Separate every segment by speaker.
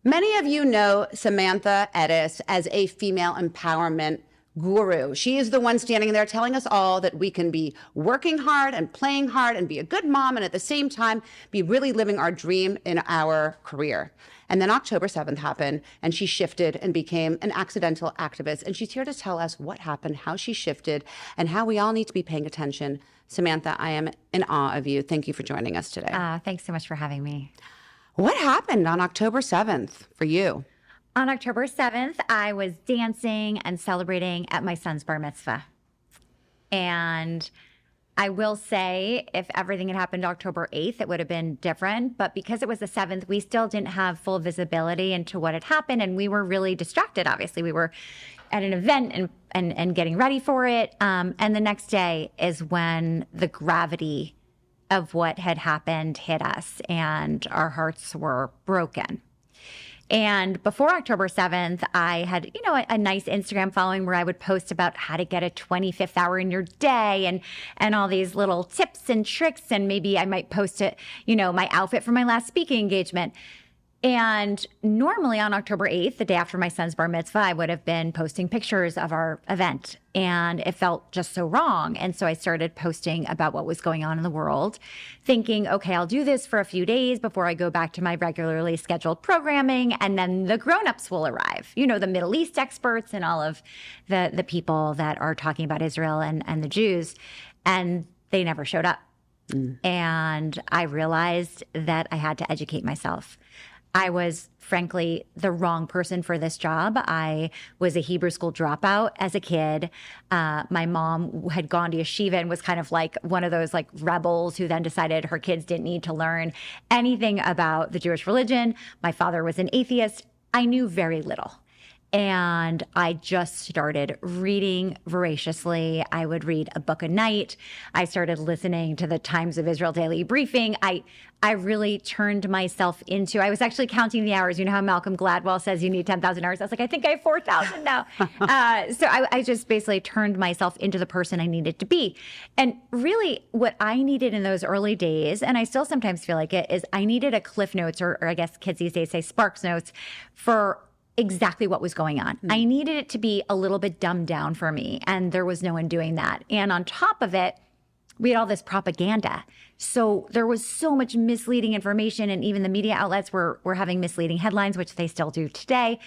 Speaker 1: Many of you know Samantha Ettus as a female empowerment guru. She is the one standing there telling us all that we can be working hard and playing hard and be a good mom and at the same time be really living our dream in our career. And then October 7th happened and she shifted and became an accidental activist. And she's here to tell us what happened, how she shifted, and how we all need to be paying attention. Samantha, I am in awe of you. Thank you for joining us today.
Speaker 2: Thanks so much for having me.
Speaker 1: What happened on October 7th for you?
Speaker 2: On October 7th, I was dancing and celebrating at my son's bar mitzvah. And I will say, if everything had happened October 8th, it would have been different. But because it was the 7th, we still didn't have full visibility into what had happened. And we were really distracted, obviously. We were at an event and getting ready for it. And the next day is when the gravity of what had happened hit us and our hearts were broken. And before October 7th, I had, a nice Instagram following where I would post about how to get a 25th hour in your day and all these little tips and tricks. And maybe I might post it, my outfit for my last speaking engagement. And normally on October 8th, the day after my son's bar mitzvah, I would have been posting pictures of our event. And it felt just so wrong. And so I started posting about what was going on in the world, thinking, okay, I'll do this for a few days before I go back to my regularly scheduled programming. And then the grownups will arrive, the Middle East experts and all of the people that are talking about Israel and the Jews. And they never showed up. And I realized that I had to educate myself. I was, frankly, the wrong person for this job. I was a Hebrew school dropout as a kid. My mom had gone to yeshiva and was kind of like one of those rebels who then decided her kids didn't need to learn anything about the Jewish religion. My father was an atheist. I knew very little. And I just started reading voraciously. I would read a book a night. I started listening to the Times of Israel Daily Briefing. I really turned myself into, I was actually counting the hours. You know how Malcolm Gladwell says you need 10,000 hours? I was like, I think I have 4,000 now. So I just basically turned myself into the person I needed to be. And really what I needed in those early days, and I still sometimes feel like it, is I needed a Cliff Notes, or I guess kids these days say Sparks Notes, for exactly what was going on. I needed it to be a little bit dumbed down for me, and there was no one doing that. And on top of it, we had all this propaganda. So there was so much misleading information, and even the media outlets were having misleading headlines, which they still do today.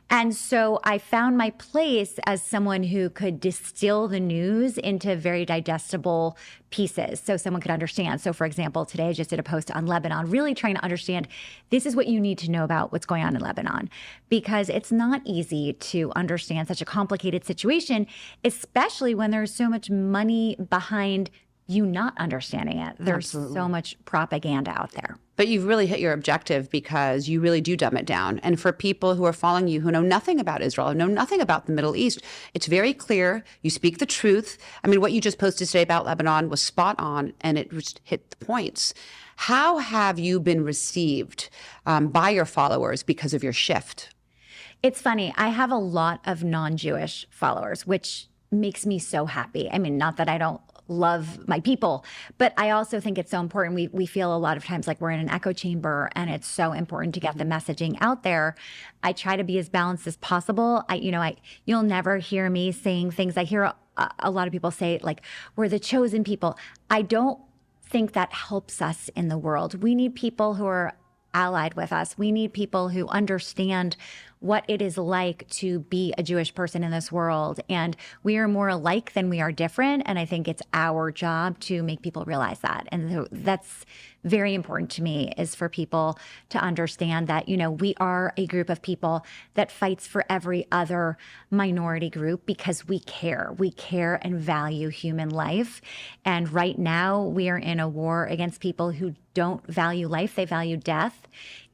Speaker 2: And so I found my place as someone who could distill the news into very digestible pieces so someone could understand. So for example, today I just did a post on Lebanon, really trying to understand this is what you need to know about what's going on in Lebanon, because it's not easy to understand such a complicated situation, especially when there's so much money behind you not understanding it. There's
Speaker 1: Absolutely.
Speaker 2: So much propaganda out there.
Speaker 1: But you've really hit your objective because you really do dumb it down. And for people who are following you who know nothing about Israel, know nothing about the Middle East, it's very clear. You speak the truth. I mean, what you just posted today about Lebanon was spot on, and it just hit the points. How have you been received by your followers because of your shift?
Speaker 2: It's funny. I have a lot of non-Jewish followers, which makes me so happy. I mean, not that I don't love my people, but I also think it's so important. We feel a lot of times like we're in an echo chamber, and it's so important to get the messaging out there. I try to be as balanced as possible. You'll never hear me saying things. I hear a lot of people say like, we're the chosen people. I don't think that helps us in the world. We need people who are allied with us. We need people who understand what it is like to be a Jewish person in this world. And we are more alike than we are different. And I think it's our job to make people realize that. And so that's very important to me, is for people to understand that, we are a group of people that fights for every other minority group because we care. We care and value human life. And right now we are in a war against people who don't value life. They value death.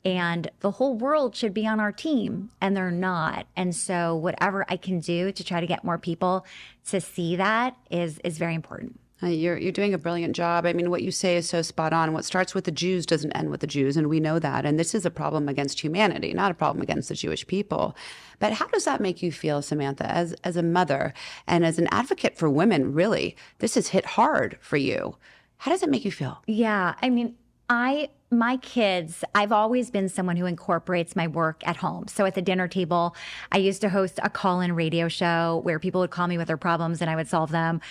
Speaker 2: And the whole world should be on our team, and they're not. And so whatever I can do to try to get more people to see that is very important.
Speaker 1: You're doing a brilliant job. I mean, what you say is so spot on. What starts with the Jews doesn't end with the Jews, and we know that. And this is a problem against humanity, not a problem against the Jewish people. But how does that make you feel, Samantha, as a mother and as an advocate for women, really? This has hit hard for you. How does it make you feel?
Speaker 2: Yeah, I mean, I my kids, I've always been someone who incorporates my work at home. So at the dinner table, I used to host a call-in radio show where people would call me with their problems and I would solve them.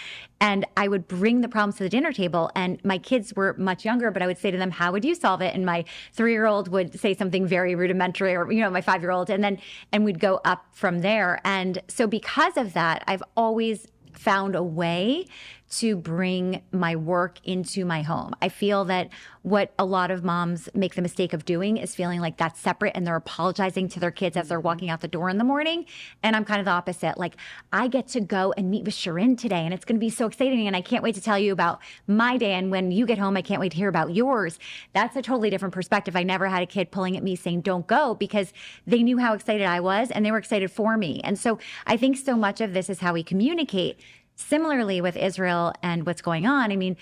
Speaker 2: And I would bring the problems to the dinner table. And my kids were much younger, but I would say to them, how would you solve it? And my 3-year-old would say something very rudimentary, or, my 5-year-old, and we'd go up from there. And so because of that, I've always found a way to bring my work into my home. I feel that what a lot of moms make the mistake of doing is feeling like that's separate, and they're apologizing to their kids as they're walking out the door in the morning. And I'm kind of the opposite. Like, I get to go and meet with Sharon today, and it's going to be so exciting. And I can't wait to tell you about my day. And when you get home, I can't wait to hear about yours. That's a totally different perspective. I never had a kid pulling at me saying, don't go, because they knew how excited I was and they were excited for me. And so I think so much of this is how we communicate. Similarly with Israel and what's going on, I mean,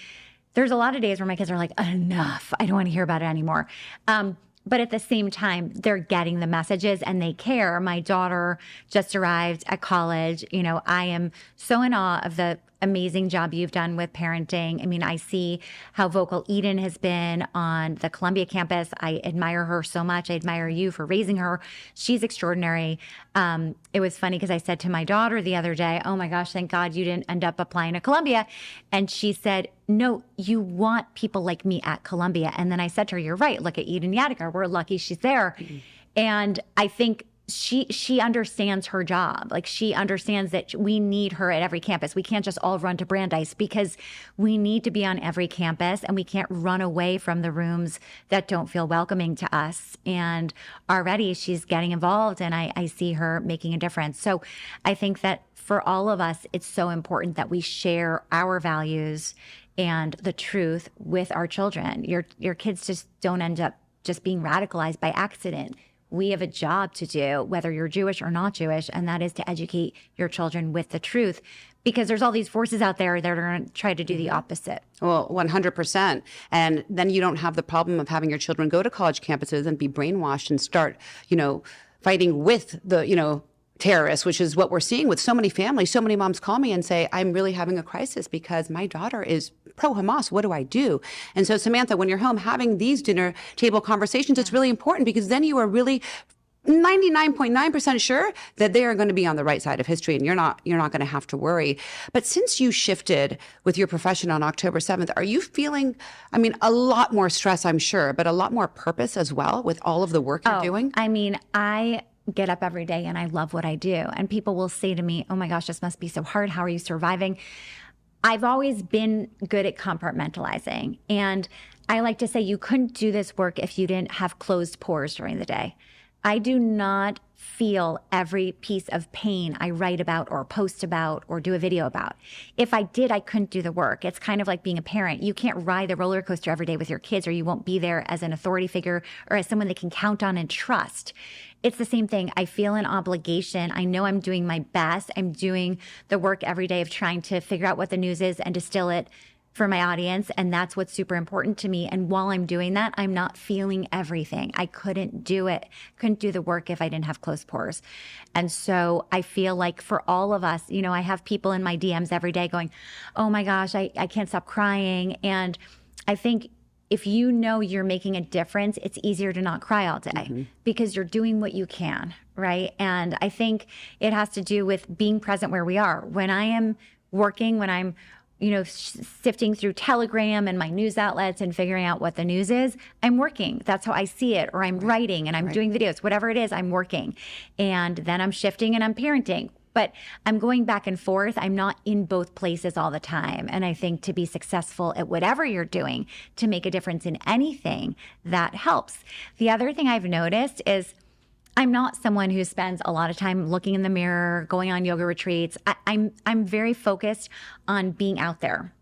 Speaker 2: there's a lot of days where my kids are like, enough, I don't want to hear about it anymore. But at the same time, they're getting the messages and they care. My daughter just arrived at college. I am so in awe of the amazing job you've done with parenting. I mean, I see how vocal Eden has been on the Columbia campus. I admire her so much. I admire you for raising her. She's extraordinary. It was funny because I said to my daughter the other day, oh my gosh, thank God you didn't end up applying to Columbia. And she said, no, you want people like me at Columbia. And then I said to her, you're right. Look at Eden Yadigar. We're lucky she's there. Mm-hmm. And I think she understands her job. Like, she understands that we need her at every campus. We can't just all run to Brandeis, because we need to be on every campus, and we can't run away from the rooms that don't feel welcoming to us. And already she's getting involved, and I see her making a difference. So I think that for all of us, it's so important that we share our values and the truth with our children. Your kids just don't end up just being radicalized by accident. We have a job to do, whether you're Jewish or not Jewish, and that is to educate your children with the truth, because there's all these forces out there that are going to try to do the opposite.
Speaker 1: Well, 100%. And then you don't have the problem of having your children go to college campuses and be brainwashed and start, fighting with the, terrorists, which is what we're seeing with so many families. So many moms call me and say, I'm really having a crisis because my daughter is pro-Hamas. What do I do? And so, Samantha, when you're home having these dinner table conversations, it's really important, because then you are really 99.9% sure that they are going to be on the right side of history, and you're not going to have to worry. But since you shifted with your profession on October 7th, are you feeling, a lot more stress, I'm sure, but a lot more purpose as well with all of the work you're doing?
Speaker 2: I get up every day and I love what I do. And people will say to me, oh my gosh, this must be so hard. How are you surviving? I've always been good at compartmentalizing. And I like to say you couldn't do this work if you didn't have closed pores during the day. I do not feel every piece of pain I write about or post about or do a video about. If I did, I couldn't do the work. It's kind of like being a parent. You can't ride the roller coaster every day with your kids, or you won't be there as an authority figure or as someone they can count on and trust. It's the same thing. I feel an obligation. I know I'm doing my best. I'm doing the work every day of trying to figure out what the news is and distill it for my audience. And that's what's super important to me. And while I'm doing that, I'm not feeling everything. I couldn't do it. Couldn't do the work if I didn't have closed pores. And so I feel like for all of us, I have people in my DMs every day going, oh my gosh, I can't stop crying. And I think if you know you're making a difference, it's easier to not cry all day because you're doing what you can, right? And I think it has to do with being present where we are. When I am working, when I'm sifting through Telegram and my news outlets and figuring out what the news is, I'm working. That's how I see it. Or I'm writing and I'm doing videos, whatever it is, I'm working. And then I'm shifting and I'm parenting. But I'm going back and forth. I'm not in both places all the time. And I think to be successful at whatever you're doing, to make a difference in anything, that helps. The other thing I've noticed is I'm not someone who spends a lot of time looking in the mirror, going on yoga retreats. I'm very focused on being out there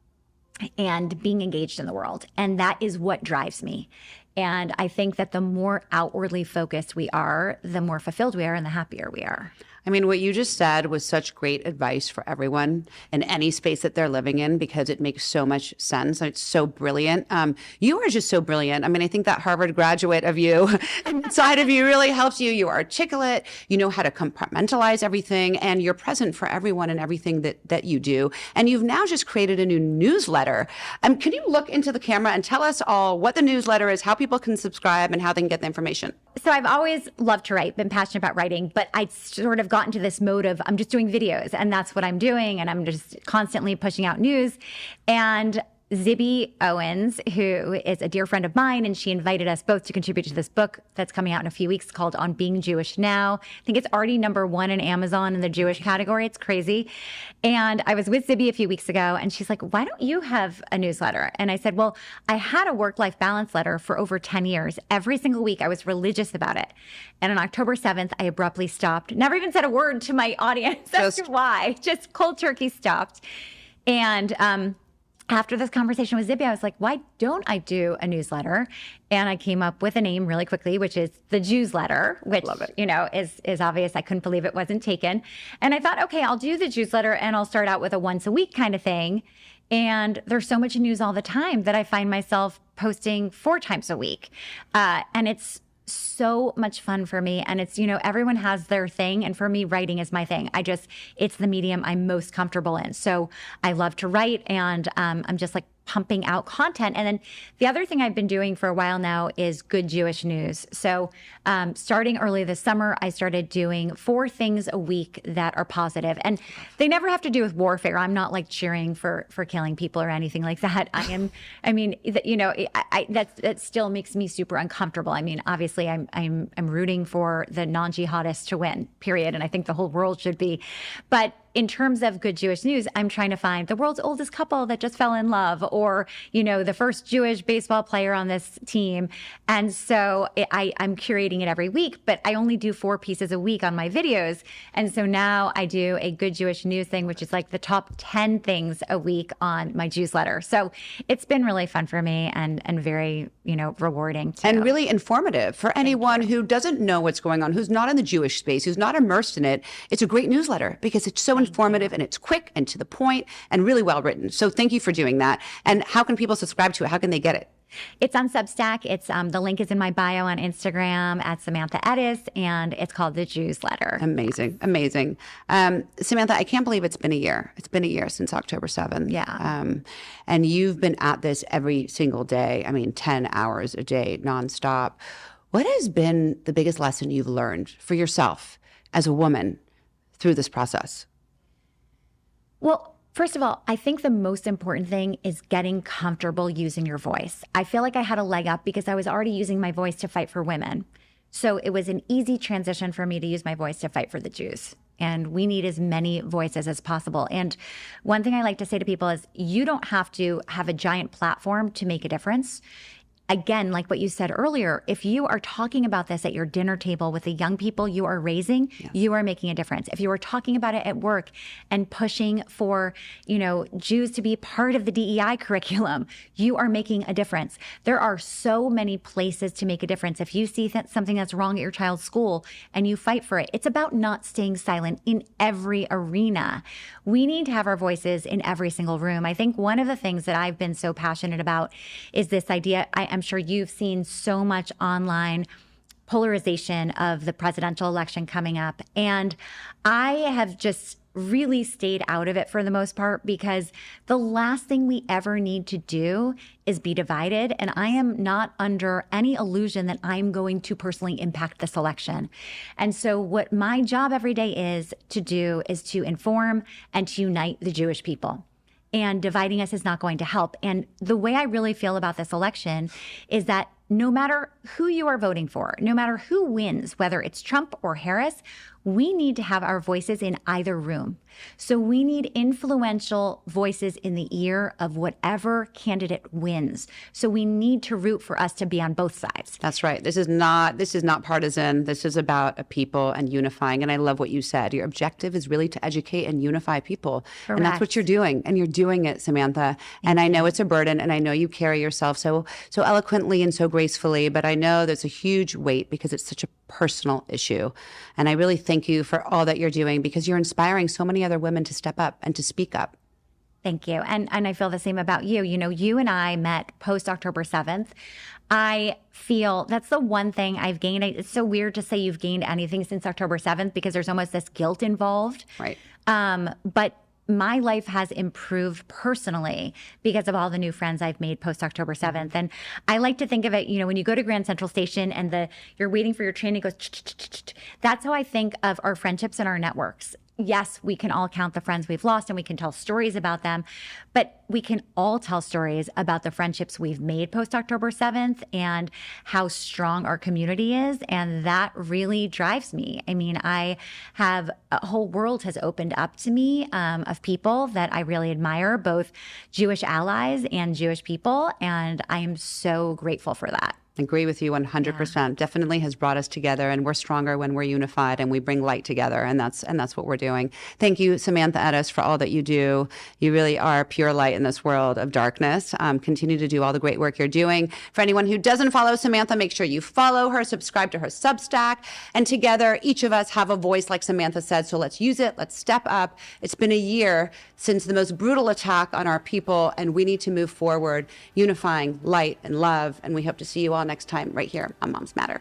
Speaker 2: and being engaged in the world. And that is what drives me. And I think that the more outwardly focused we are, the more fulfilled we are and the happier we are.
Speaker 1: I mean, what you just said was such great advice for everyone in any space that they're living in, because it makes so much sense. It's so brilliant. You are just so brilliant. I mean, I think that Harvard graduate of you inside of you really helps you. You're articulate. You know how to compartmentalize everything, and you're present for everyone and everything that you do. And you've now just created a new newsletter. Can you look into the camera and tell us all what the newsletter is, how people can subscribe, and how they can get the information?
Speaker 2: So I've always loved to write, been passionate about writing, but I sort of got into this mode of I'm just doing videos, and that's what I'm doing, and I'm just constantly pushing out news. And Zibby Owens, who is a dear friend of mine, and she invited us both to contribute to this book that's coming out in a few weeks called On Being Jewish Now. I think it's already #1 in Amazon in the Jewish category. It's crazy. And I was with Zibby a few weeks ago, and she's like, why don't you have a newsletter? And I said, well, I had a work-life balance letter for over 10 years. Every single week, I was religious about it. And on October 7th, I abruptly stopped. Never even said a word to my audience as to why. Just cold turkey stopped. And after this conversation with Zibby, I was like, why don't I do a newsletter? And I came up with a name really quickly, which is the Jews Letter, which, you know, is obvious. I couldn't believe it wasn't taken. And I thought, okay, I'll do the Jews Letter, and I'll start out with a once a week kind of thing. And there's so much news all the time that I find myself posting 4 times a week. And it's so much fun for me. And it's, you know, everyone has their thing. And for me, writing is my thing. It's the medium I'm most comfortable in. So I love to write, and I'm just like pumping out content. And then the other thing I've been doing for a while now is good Jewish news. So starting early this summer, I started doing 4 things a week that are positive. And they never have to do with warfare. I'm not like cheering for killing people or anything like that. That still makes me super uncomfortable. I mean, obviously I'm rooting for the non-jihadists to win, period. And I think the whole world should be. But in terms of good Jewish news, I'm trying to find the world's oldest couple that just fell in love, or, you know, the first Jewish baseball player on this team. And so I'm curating it every week, but I only do 4 pieces a week on my videos. And so now I do a good Jewish news thing, which is like the top 10 things a week on my Jews Letter. So it's been really fun for me, and very, you know, rewarding too.
Speaker 1: And really informative for anyone who doesn't know what's going on, who's not in the Jewish space, who's not immersed in it. It's a great newsletter because it's so informative, and it's quick and to the point and really well written. So thank you for doing that. And how can people subscribe to it? How can they get it?
Speaker 2: It's on Substack. It's the link is in my bio on Instagram at Samantha Ettus, and it's called The Jews Letter.
Speaker 1: Amazing. Amazing. Samantha, I can't believe it's been a year. It's been a year since October 7th.
Speaker 2: Yeah.
Speaker 1: And you've been at this every single day. I mean, 10 hours a day, nonstop. What has been the biggest lesson you've learned for yourself as a woman through this process?
Speaker 2: Well, first of all, I think the most important thing is getting comfortable using your voice. I feel like I had a leg up because I was already using my voice to fight for women. So it was an easy transition for me to use my voice to fight for the Jews. And we need as many voices as possible. And one thing I like to say to people is you don't have to have a giant platform to make a difference. Again, like what you said earlier, if you are talking about this at your dinner table with the young people you are raising, you are making a difference. If you are talking about it at work and pushing for, you know, Jews to be part of the DEI curriculum, you are making a difference. There are so many places to make a difference. If you see something that's wrong at your child's school and you fight for it, it's about not staying silent in every arena. We need to have our voices in every single room. I think one of the things that I've been so passionate about is this idea. I'm sure you've seen so much online polarization of the presidential election coming up. And I have just really stayed out of it for the most part, because the last thing we ever need to do is be divided. And I am not under any illusion that I'm going to personally impact this election. And so what my job every day is to do is to inform and to unite the Jewish people. And dividing us is not going to help. And the way I really feel about this election is that no matter who you are voting for, no matter who wins, whether it's Trump or Harris, we need to have our voices in either room. So we need influential voices in the ear of whatever candidate wins. So we need to root for us to be on both sides.
Speaker 1: That's right. This is not partisan. This is about a people and unifying. And I love what you said. Your objective is really to educate and unify people.
Speaker 2: Correct.
Speaker 1: And that's what you're doing. And you're doing it, Samantha. And I know it's a burden, and I know you carry yourself so eloquently and so gracefully, but I know there's a huge weight because it's such a personal issue. And I really thank you for all that you're doing, because you're inspiring so many other women to step up and to speak up.
Speaker 2: Thank you. And I feel the same about you. You know, you and I met post October 7th. I feel that's the one thing I've gained. It's so weird to say you've gained anything since October 7th because there's almost this guilt involved.
Speaker 1: Right.
Speaker 2: But my life has improved personally because of all the new friends I've made post October 7th. And I like to think of it, you know, when you go to Grand Central Station and you're waiting for your train, it goes, that's how I think of our friendships and our networks. Yes, we can all count the friends we've lost and we can tell stories about them, but we can all tell stories about the friendships we've made post October 7th and how strong our community is. And that really drives me. I mean, a whole world has opened up to me of people that I really admire, both Jewish allies and Jewish people. And I am so grateful for that.
Speaker 1: Agree with you 100%. Yeah. Definitely has brought us together, and we're stronger when we're unified and we bring light together. And that's what we're doing. Thank you, Samantha Ettus, for all that you do. You really are pure light in this world of darkness. Continue to do all the great work you're doing. For anyone who doesn't follow Samantha, make sure you follow her, subscribe to her Substack, and together, each of us have a voice, like Samantha said. So let's use it. Let's step up. It's been a year since the most brutal attack on our people, and we need to move forward, unifying light and love. And we hope to see you all next time right here on Moms Matter.